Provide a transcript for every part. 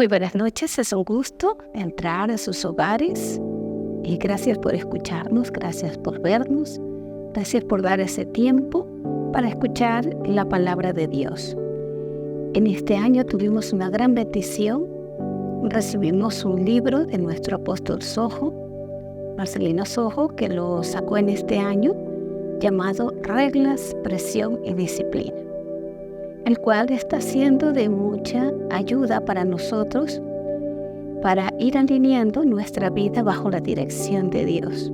Muy buenas noches, es un gusto entrar a sus hogares y gracias por escucharnos, gracias por vernos, gracias por dar ese tiempo para escuchar la palabra de Dios. En este año tuvimos una gran bendición, recibimos un libro de nuestro apóstol Sojo, Marcelino Sojo, que lo sacó en este año, llamado Reglas, Presión y Disciplina, el cual está siendo de mucha ayuda para nosotros para ir alineando nuestra vida bajo la dirección de Dios.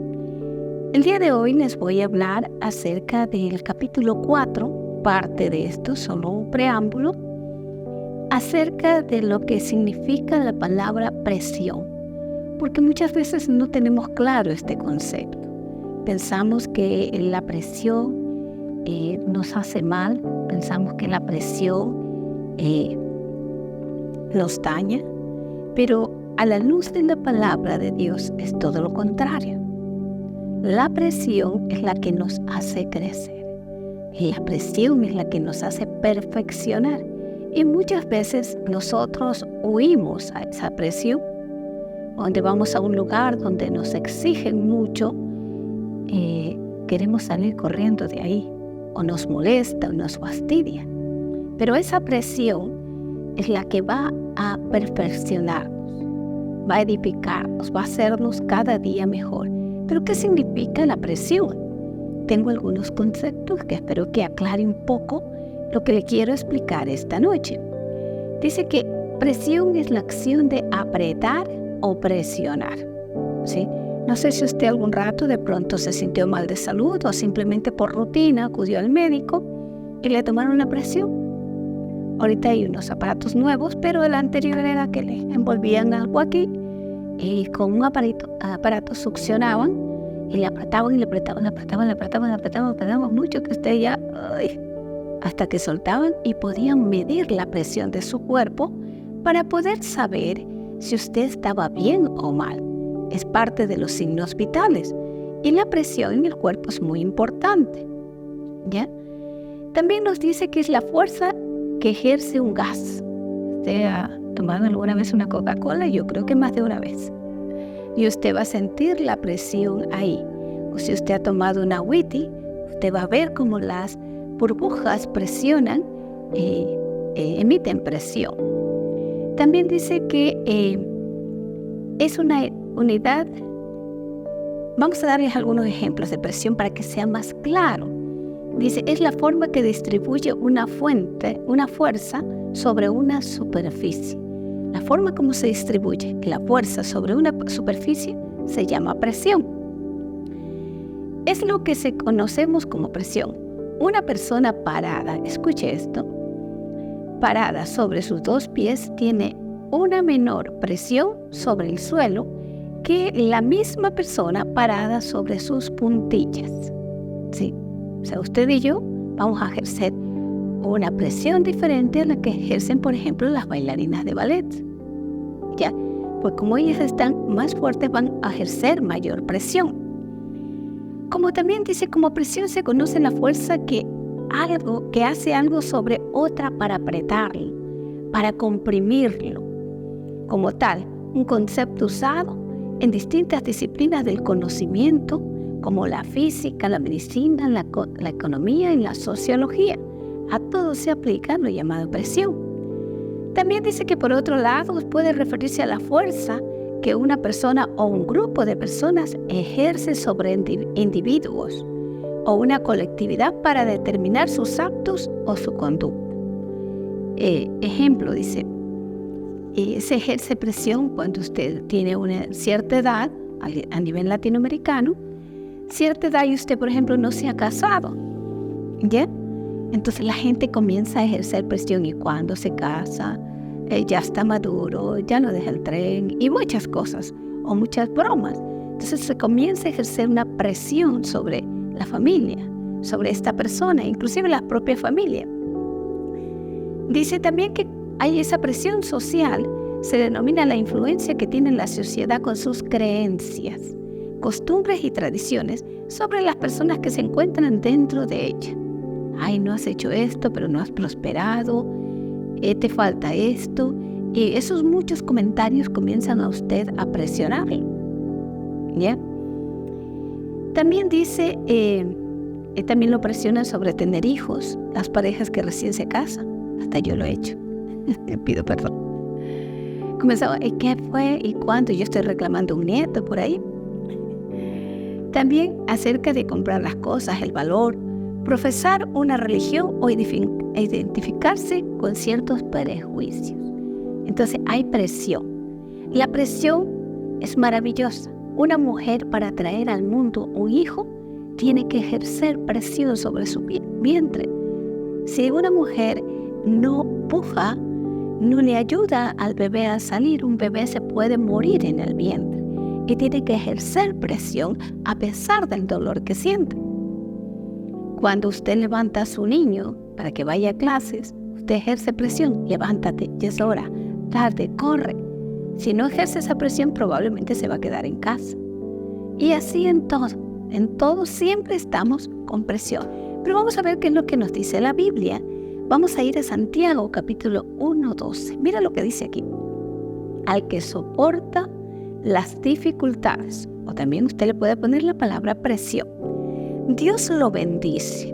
El día de hoy les voy a hablar acerca del capítulo 4, parte de esto, solo un preámbulo, acerca de lo que significa la palabra presión, porque muchas veces no tenemos claro este concepto. Pensamos que la presión nos hace mal, pensamos que la presión nos daña, pero a la luz de la palabra de Dios es todo lo contrario. La presión es la que nos hace crecer, la presión es la que nos hace perfeccionar, y muchas veces nosotros huimos a esa presión, donde vamos a un lugar donde nos exigen mucho, queremos salir corriendo de ahí, o nos molesta o nos fastidia. Pero esa presión es la que va a perfeccionarnos, va a edificarnos, va a hacernos cada día mejor. ¿Pero qué significa la presión? Tengo algunos conceptos que espero que aclare un poco lo que le quiero explicar esta noche. Dice que presión es la acción de apretar o presionar, ¿sí? No sé si usted algún rato de pronto se sintió mal de salud o simplemente por rutina acudió al médico y le tomaron la presión. Ahorita hay unos aparatos nuevos, pero el anterior era que le envolvían algo aquí y con un aparato succionaban y le apretaban mucho que usted ya, hasta que soltaban y podían medir la presión de su cuerpo para poder saber si usted estaba bien o mal. Es parte de los signos vitales y la presión en el cuerpo es muy importante, ¿ya? También nos dice que es la fuerza que ejerce un gas. ¿Usted ha tomado alguna vez una Coca-Cola? Yo creo que más de una vez. Y usted va a sentir la presión ahí. O si usted ha tomado una Witty, usted va a ver cómo las burbujas presionan, emiten presión. También dice que es una unidad. Vamos a darles algunos ejemplos de presión para que sea más claro. Dice, es la forma que distribuye una fuerza sobre una superficie. La forma como se distribuye la fuerza sobre una superficie se llama presión. Es lo que conocemos como presión. Una persona parada, escuche esto, parada sobre sus dos pies tiene una menor presión sobre el suelo que la misma persona parada sobre sus puntillas. ¿Sí? O sea, usted y yo vamos a ejercer una presión diferente a la que ejercen, por ejemplo, las bailarinas de ballet. ¿Ya? Pues como ellas están más fuertes, van a ejercer mayor presión. Como también dice, como presión se conoce la fuerza que hace algo sobre otra para apretarlo, para comprimirlo. Como tal, un concepto usado en distintas disciplinas del conocimiento, como la física, la medicina, la economía y la sociología. A todo se aplica lo llamado presión. También dice que por otro lado puede referirse a la fuerza que una persona o un grupo de personas ejerce sobre individuos o una colectividad para determinar sus actos o su conducta. Ejemplo, dice, se ejerce presión cuando usted tiene una cierta edad, a nivel latinoamericano, cierta edad y usted, por ejemplo, no se ha casado, ¿ya? Entonces la gente comienza a ejercer presión y cuando se casa, ya está maduro, ya no deja el tren y muchas cosas, o muchas bromas. Entonces se comienza a ejercer una presión sobre la familia, sobre esta persona, inclusive la propia familia. Dice también que hay esa presión social, se denomina la influencia que tiene la sociedad con sus creencias, costumbres y tradiciones sobre las personas que se encuentran dentro de ella. Ay, no has hecho esto, pero no has prosperado, te falta esto, Y esos muchos comentarios comienzan a usted a presionarlo, ¿ya? También dice, también lo presionan sobre tener hijos, las parejas que recién se casan. Hasta yo lo he hecho. Pido perdón. Comenzaba, ¿qué fue? ¿Y cuánto? Yo estoy reclamando un nieto por ahí. También acerca de comprar las cosas, el valor, profesar una religión o identificarse con ciertos prejuicios. Entonces hay presión. La presión es maravillosa. Una mujer, para traer al mundo un hijo, tiene que ejercer presión sobre su vientre. Si una mujer no puja, no le ayuda al bebé a salir, un bebé se puede morir en el vientre. Y tiene que ejercer presión a pesar del dolor que siente. Cuando usted levanta a su niño para que vaya a clases, usted ejerce presión. Levántate, ya es hora. Tarde, corre. Si no ejerce esa presión, probablemente se va a quedar en casa. Y así en todo siempre estamos con presión. Pero vamos a ver qué es lo que nos dice la Biblia. Vamos a ir a Santiago, capítulo 1:12. Mira lo que dice aquí. Al que soporta las dificultades, o también usted le puede poner la palabra presión, Dios lo bendice.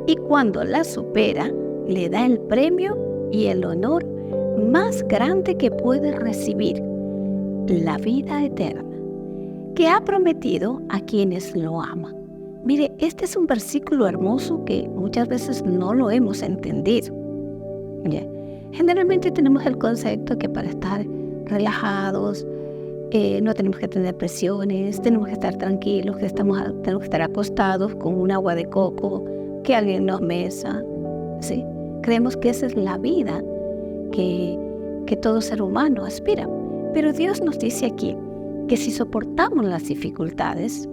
Y cuando la supera, le da el premio y el honor más grande que puede recibir, la vida eterna, que ha prometido a quienes lo aman. Mire, este es un versículo hermoso que muchas veces no lo hemos entendido. ¿Ya? Generalmente tenemos el concepto que para estar relajados, no tenemos que tener presiones, tenemos que estar tranquilos, tenemos que estar acostados con un agua de coco, que alguien nos mesa, ¿sí? Creemos que esa es la vida que todo ser humano aspira. Pero Dios nos dice aquí que si soportamos las dificultades,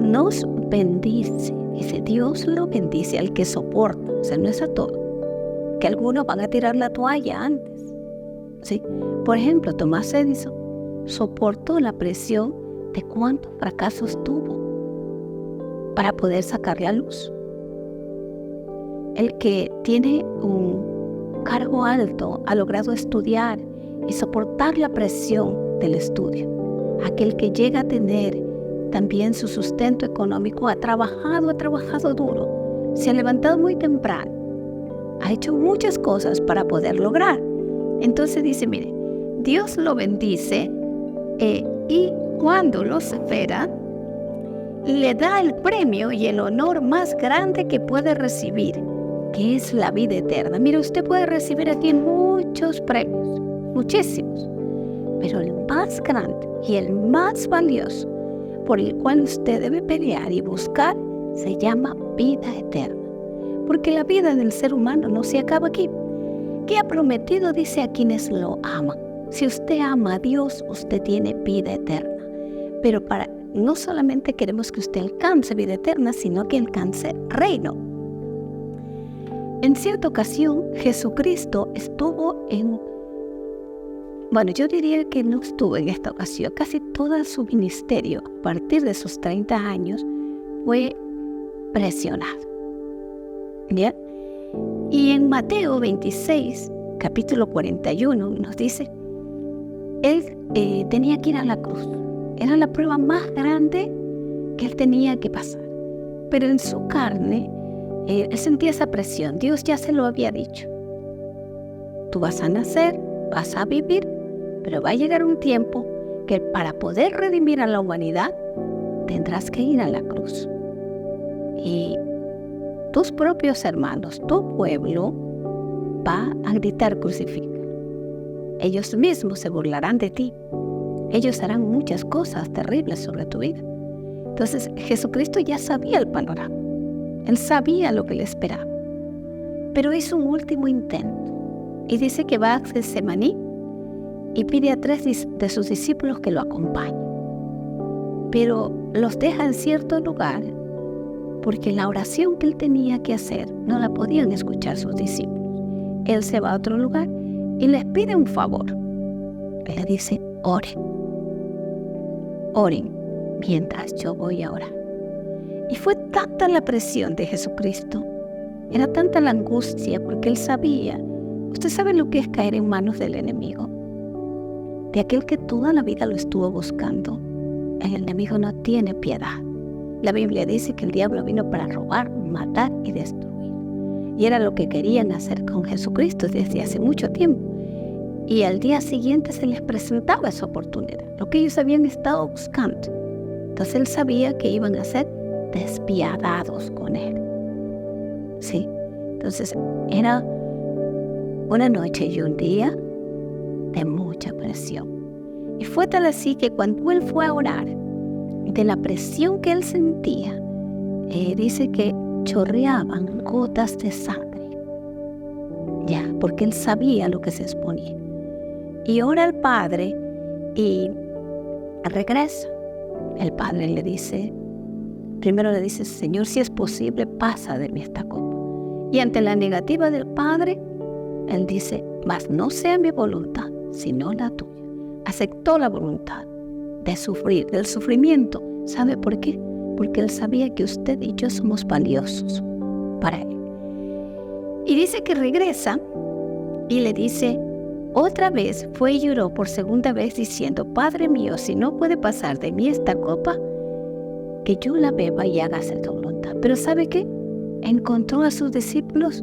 nos bendice. Dice, Dios lo bendice al que soporta, o sea, no es a todo. Que algunos van a tirar la toalla antes, ¿sí? Por ejemplo, Thomas Edison soportó la presión de cuántos fracasos tuvo para poder sacar la luz. El que tiene un cargo alto ha logrado estudiar y soportar la presión del estudio. Aquel que llega a tener también su sustento económico ha trabajado duro, se ha levantado muy temprano, ha hecho muchas cosas para poder lograr. Entonces dice, mire, Dios lo bendice y cuando lo supera, le da el premio y el honor más grande que puede recibir, que es la vida eterna. Mire, usted puede recibir aquí muchos premios, muchísimos, pero el más grande y el más valioso por el cual usted debe pelear y buscar se llama vida eterna. Porque la vida del ser humano no se acaba aquí. ¿Qué ha prometido? Dice, a quienes lo aman. Si usted ama a Dios, usted tiene vida eterna. Pero no solamente queremos que usted alcance vida eterna, sino que alcance reino. En cierta ocasión, Jesucristo estuvo yo diría que no estuvo en esta ocasión. Casi todo su ministerio, a partir de sus 30 años, fue presionado. ¿Ya? Y en Mateo 26, capítulo 41, nos dice, él tenía que ir a la cruz. Era la prueba más grande que él tenía que pasar. Pero en su carne, él sentía esa presión. Dios ya se lo había dicho. Tú vas a nacer, vas a vivir, pero va a llegar un tiempo que para poder redimir a la humanidad, tendrás que ir a la cruz. Y tus propios hermanos, tu pueblo, va a gritar crucifícalo. Ellos mismos se burlarán de ti. Ellos harán muchas cosas terribles sobre tu vida. Entonces Jesucristo ya sabía el panorama. Él sabía lo que le esperaba. Pero hizo un último intento. Y dice que va a Getsemaní y pide a 3 de sus discípulos que lo acompañen. Pero los deja en cierto lugar porque la oración que él tenía que hacer no la podían escuchar sus discípulos. Él se va a otro lugar y les pide un favor. Él le dice, oren mientras yo voy a orar. Y fue tanta la presión de Jesucristo, era tanta la angustia porque él sabía ¿Usted sabe lo que es caer en manos del enemigo? De aquel que toda la vida lo estuvo buscando. El enemigo no tiene piedad. La Biblia dice que el diablo vino para robar, matar y destruir. Y era lo que querían hacer con Jesucristo desde hace mucho tiempo. Y al día siguiente se les presentaba esa oportunidad, lo que ellos habían estado buscando. Entonces él sabía que iban a ser despiadados con él. Sí, entonces era una noche y un día de mucha presión. Y fue tal así que cuando él fue a orar, de la presión que él sentía, dice que chorreaban gotas de sangre. Ya, porque él sabía lo que se exponía. Y ora al Padre y regresa. El Padre le dice, primero le dice, Señor, si es posible, pasa de mí esta copa. Y ante la negativa del Padre, él dice, mas no sea mi voluntad, sino la tuya. Aceptó la voluntad de sufrir, del sufrimiento. ¿Sabe por qué? Porque él sabía que usted y yo somos valiosos para él. Y dice que regresa y le dice, otra vez fue y lloró por segunda vez diciendo, Padre mío, si no puede pasar de mí esta copa, que yo la beba y hágase tu voluntad. Pero ¿sabe qué? Encontró a sus discípulos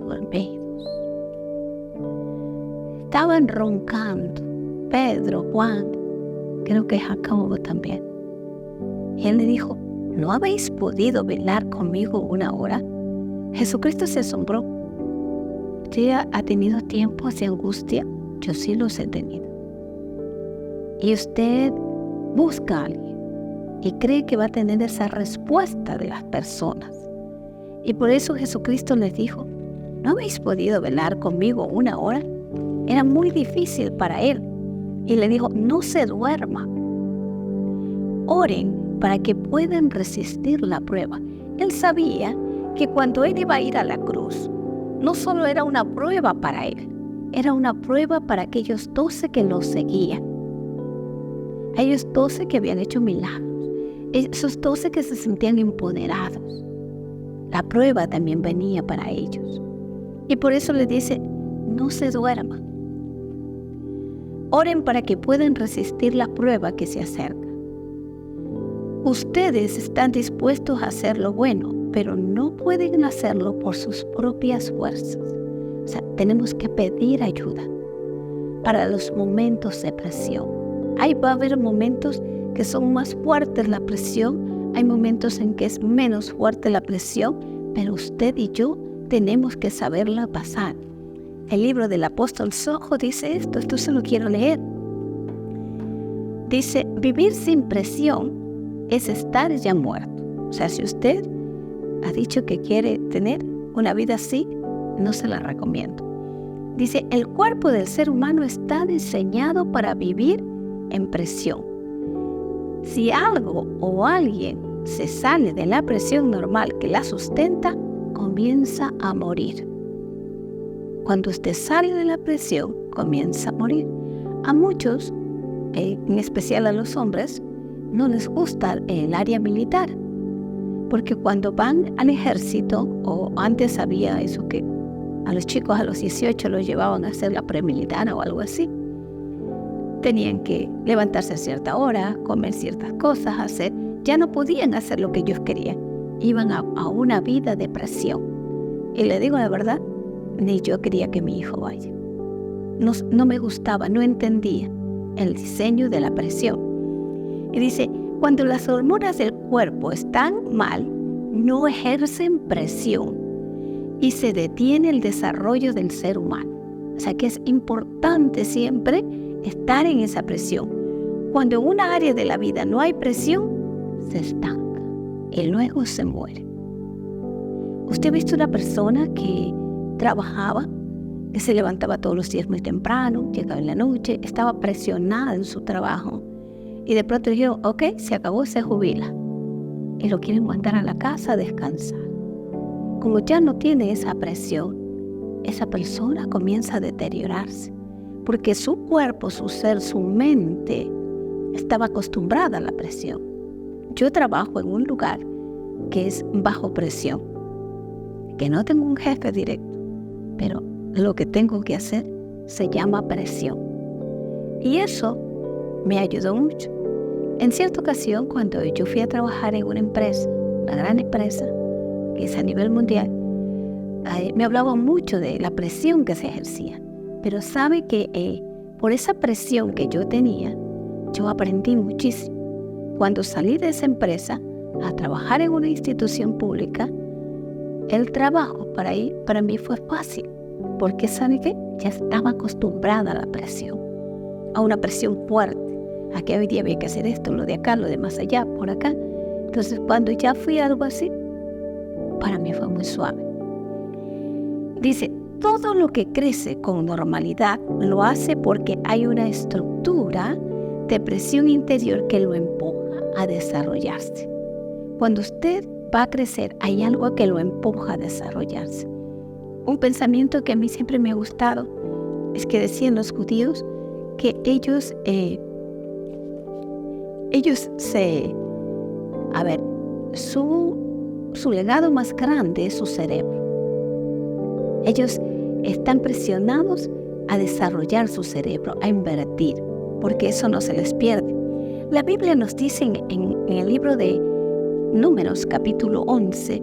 dormidos. Estaban roncando. Pedro, Juan, creo que Jacobo también. Y él le dijo, ¿no habéis podido velar conmigo una hora? Jesucristo se asombró. ¿Usted ha tenido tiempos de angustia? Yo sí los he tenido. Y usted busca a alguien y cree que va a tener esa respuesta de las personas. Y por eso Jesucristo les dijo, ¿no habéis podido velar conmigo una hora? Era muy difícil para él. Y le dijo, no se duerma. Oren para que puedan resistir la prueba. Él sabía que cuando él iba a ir a la cruz, no solo era una prueba para él, era una prueba para aquellos 12 que lo seguían. Aquellos 12 que habían hecho milagros. Esos 12 que se sentían empoderados. La prueba también venía para ellos. Y por eso le dice, no se duerman. Oren para que puedan resistir la prueba que se acerca. Ustedes están dispuestos a hacer lo bueno, pero no pueden hacerlo por sus propias fuerzas. O sea, tenemos que pedir ayuda para los momentos de presión. Ahí va a haber momentos que son más fuertes la presión, hay momentos en que es menos fuerte la presión, pero usted y yo tenemos que saberla pasar. El libro del apóstol Sojo dice esto se lo quiero leer. Dice, vivir sin presión es estar ya muerto. O sea, si usted ha dicho que quiere tener una vida así, no se la recomiendo. Dice, el cuerpo del ser humano está diseñado para vivir en presión. Si algo o alguien se sale de la presión normal que la sustenta, comienza a morir. Cuando usted sale de la presión, comienza a morir. A muchos, en especial a los hombres, no les gusta el área militar, porque cuando van al ejército, o antes había eso que a los chicos a los 18 los llevaban a hacer la premilitar o algo así, tenían que levantarse a cierta hora, comer ciertas cosas, ya no podían hacer lo que ellos querían, iban a una vida de presión. Y le digo la verdad, ni yo quería que mi hijo vaya. No me gustaba, no entendía el diseño de la presión. Y dice, cuando las hormonas del cuerpo están mal, no ejercen presión y se detiene el desarrollo del ser humano. O sea que es importante siempre estar en esa presión. Cuando en una área de la vida no hay presión, se estanca y luego se muere. ¿Usted ha visto una persona que trabajaba, que se levantaba todos los días muy temprano, llegaba en la noche, estaba presionada en su trabajo y de pronto dijeron, ok, se acabó, se jubila y lo quieren mandar a la casa a descansar? Como ya no tiene esa presión, esa persona comienza a deteriorarse porque su cuerpo, su ser, su mente estaba acostumbrada a la presión. Yo trabajo en un lugar que es bajo presión, que no tengo un jefe directo, pero lo que tengo que hacer se llama presión. Y eso me ayudó mucho. En cierta ocasión, cuando yo fui a trabajar en una empresa, una gran empresa, que es a nivel mundial, me hablaba mucho de la presión que se ejercía. Pero sabe que por esa presión que yo tenía, yo aprendí muchísimo. Cuando salí de esa empresa a trabajar en una institución pública, el trabajo para mí fue fácil, porque ¿sabe qué? Ya estaba acostumbrada a la presión, a una presión fuerte, a que hoy día había que hacer esto, lo de acá, lo de más allá, por acá. Entonces, cuando ya fui a algo así, para mí fue muy suave. Dice, todo lo que crece con normalidad lo hace porque hay una estructura de presión interior que lo empuja a desarrollarse. Cuando usted va a crecer, hay algo que lo empuja a desarrollarse. Un pensamiento que a mí siempre me ha gustado es que decían los judíos que su legado más grande es su cerebro. Ellos están presionados a desarrollar su cerebro, a invertir, porque eso no se les pierde. La Biblia nos dice en el libro de Números, capítulo 11,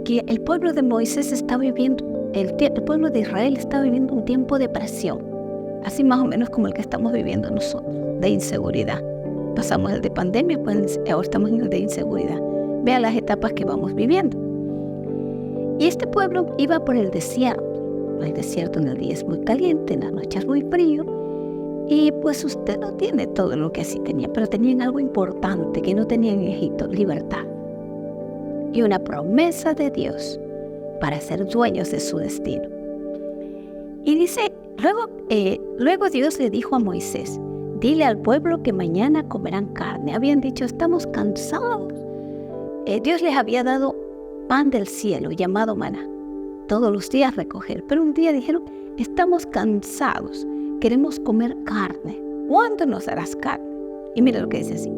que el pueblo de Moisés está viviendo, el pueblo de Israel está viviendo un tiempo de presión, así más o menos como el que estamos viviendo nosotros, de inseguridad. Pasamos el de pandemia, pues ahora estamos en el de inseguridad. Vea las etapas que vamos viviendo. Y este pueblo iba por el desierto. El desierto en el día es muy caliente, en las noches muy frío. Y pues usted no tiene todo lo que así tenía, pero tenían algo importante que no tenían en Egipto: libertad. Y una promesa de Dios para ser dueños de su destino. Y dice, luego Dios le dijo a Moisés: dile al pueblo que mañana comerán carne. Habían dicho, estamos cansados. Dios les había dado pan del cielo llamado maná, todos los días recoger. Pero un día dijeron, estamos cansados, queremos comer carne. ¿Cuándo nos darás carne? Y mira lo que dice así.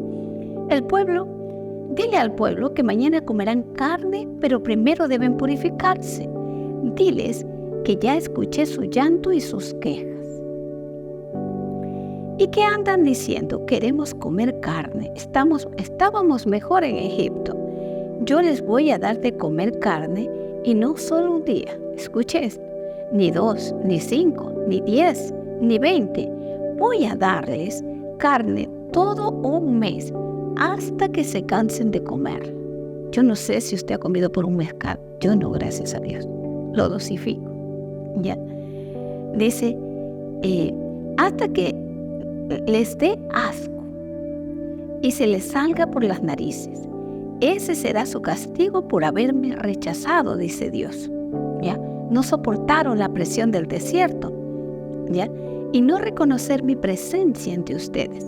Dile al pueblo que mañana comerán carne, pero primero deben purificarse. Diles que ya escuché su llanto y sus quejas. ¿Y qué andan diciendo? Queremos comer carne. Estábamos mejor en Egipto. Yo les voy a dar de comer carne, y no solo un día. Escuche esto. Ni 2, ni 5, ni 10, ni 20. Voy a darles carne todo un mes, hasta que se cansen de comer. Yo no sé si usted ha comido por un mes. Yo no, gracias a Dios. Lo dosifico. Ya. Dice, hasta que les dé asco y se les salga por las narices. Ese será su castigo por haberme rechazado, dice Dios. ¿Ya? No soportaron la presión del desierto, ¿ya? Y no reconocer mi presencia entre ustedes.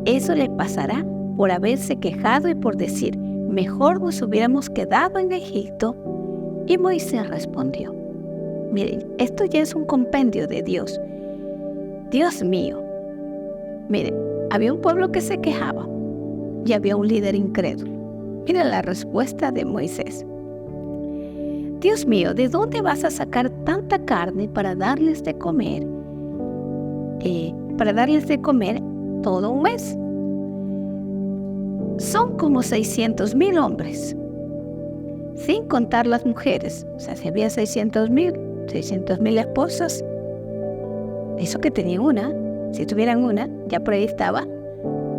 Eso les pasará por haberse quejado y por decir, mejor nos hubiéramos quedado en Egipto. Y Moisés respondió, miren, esto ya es un compendio de Dios. Dios mío, miren, había un pueblo que se quejaba y había un líder incrédulo. Miren la respuesta de Moisés. Dios mío, ¿de dónde vas a sacar tanta carne para darles de comer? Todo un mes. Son como 600,000 hombres, sin contar las mujeres. O sea, si había 600,000 esposas, eso que tenían una, si tuvieran una, ya por ahí estaba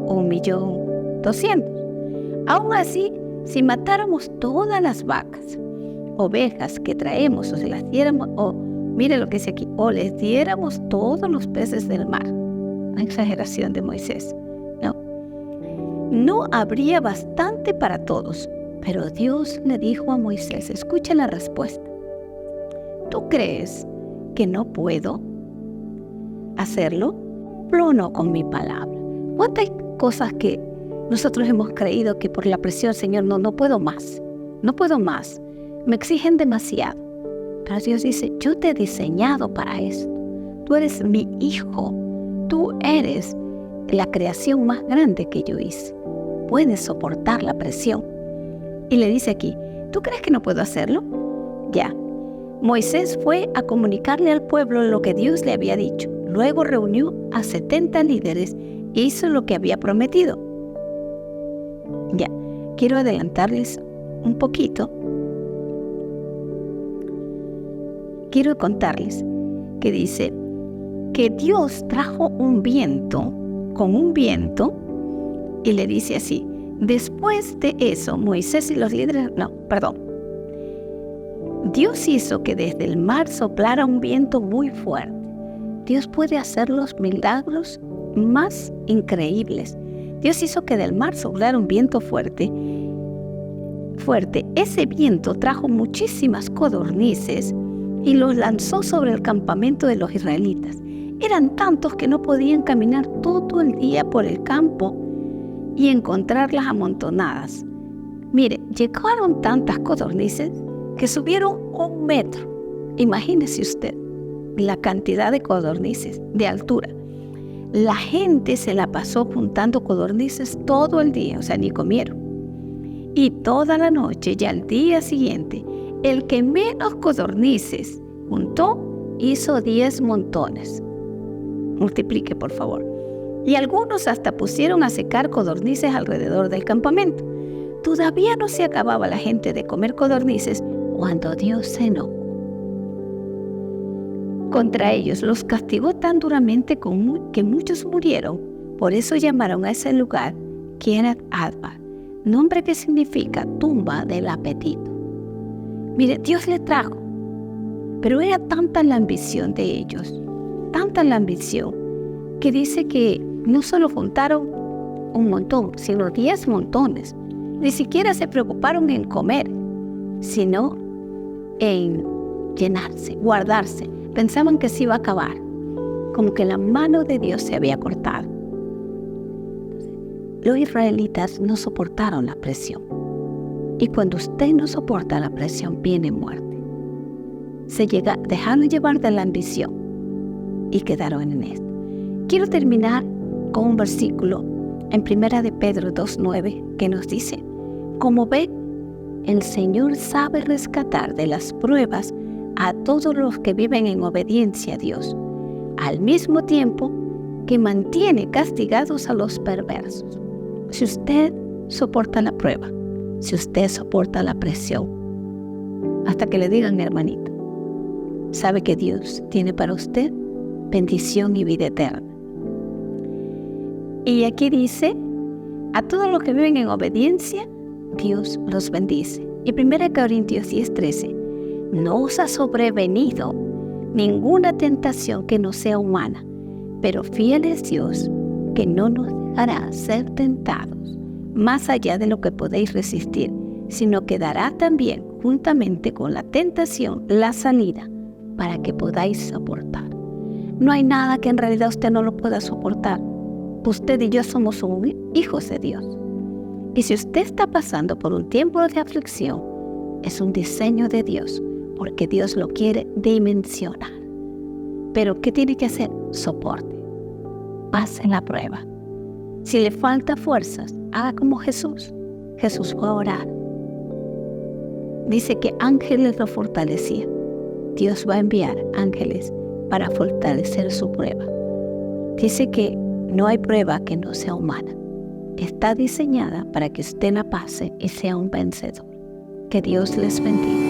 1,200,000. Aún así, si matáramos todas las vacas, ovejas que traemos, o se las diéramos, mire lo que dice aquí, o les diéramos todos los peces del mar. Una exageración de Moisés. No habría bastante para todos. Pero Dios le dijo a Moisés, escucha la respuesta. ¿Tú crees que no puedo hacerlo? Cumplo o no con mi palabra. ¿Cuántas cosas que nosotros hemos creído que por la presión, Señor, no puedo más? No puedo más. Me exigen demasiado. Pero Dios dice, yo te he diseñado para esto. Tú eres mi hijo. Tú eres la creación más grande que yo hice. Puedes soportar la presión. Y le dice aquí, ¿tú crees que no puedo hacerlo? Ya. Moisés fue a comunicarle al pueblo lo que Dios le había dicho. Luego reunió a 70 líderes e hizo lo que había prometido. Ya, quiero adelantarles un poquito. Quiero contarles que dice que Dios trajo un viento, y le dice así: después de eso, Moisés y los líderes, Dios hizo que desde el mar soplara un viento muy fuerte. Dios puede hacer los milagros más increíbles. Dios hizo que del mar soplara un viento fuerte. Ese viento trajo muchísimas codornices y los lanzó sobre el campamento de los israelitas. Eran tantos que no podían caminar todo el día por el campo y encontrarlas amontonadas. Mire, llegaron tantas codornices que subieron 1 metro. Imagínese usted la cantidad de codornices de altura. La gente se la pasó juntando codornices todo el día, o sea, ni comieron. Y toda la noche y al día siguiente, el que menos codornices juntó hizo 10 montones. Multiplique, por favor. Y algunos hasta pusieron a secar codornices alrededor del campamento. Todavía no se acababa la gente de comer codornices cuando Dios se enojó contra ellos. Los castigó tan duramente que muchos murieron. Por eso llamaron a ese lugar Kiriat Arba, nombre que significa tumba del apetito. Mire, Dios le trajo, pero era tanta la ambición de ellos, tanta la ambición, que dice que no solo juntaron un montón, sino 10 montones. Ni siquiera se preocuparon en comer, sino en llenarse, guardarse. Pensaban que se iba a acabar, como que la mano de Dios se había cortado. Los israelitas no soportaron la presión. Y cuando usted no soporta la presión, viene muerte. Dejaron llevar de la ambición y quedaron en esto. Quiero terminar con un versículo en 1 de Pedro 2:9 que nos dice: como ve, el Señor sabe rescatar de las pruebas a todos los que viven en obediencia a Dios, al mismo tiempo que mantiene castigados a los perversos. Si usted soporta la prueba, si usted soporta la presión, hasta que le digan hermanito, sabe que Dios tiene para usted bendición y vida eterna. Y aquí dice, a todos los que viven en obediencia, Dios los bendice. Y 1 Corintios 10:13, no os ha sobrevenido ninguna tentación que no sea humana, pero fiel es Dios, que no nos dejará ser tentados más allá de lo que podéis resistir, sino que dará también, juntamente con la tentación, la salida para que podáis soportar. No hay nada que en realidad usted no lo pueda soportar. Usted y yo somos hijos de Dios. Y si usted está pasando por un tiempo de aflicción, es un diseño de Dios, porque Dios lo quiere dimensionar. Pero ¿qué tiene que hacer? Soporte. Pase la prueba. Si le falta fuerzas, haga como Jesús. Jesús fue a orar. Dice que ángeles lo fortalecían. Dios va a enviar ángeles para fortalecer su prueba. Dice que no hay prueba que no sea humana. Está diseñada para que usted la pase y sea un vencedor. Que Dios les bendiga.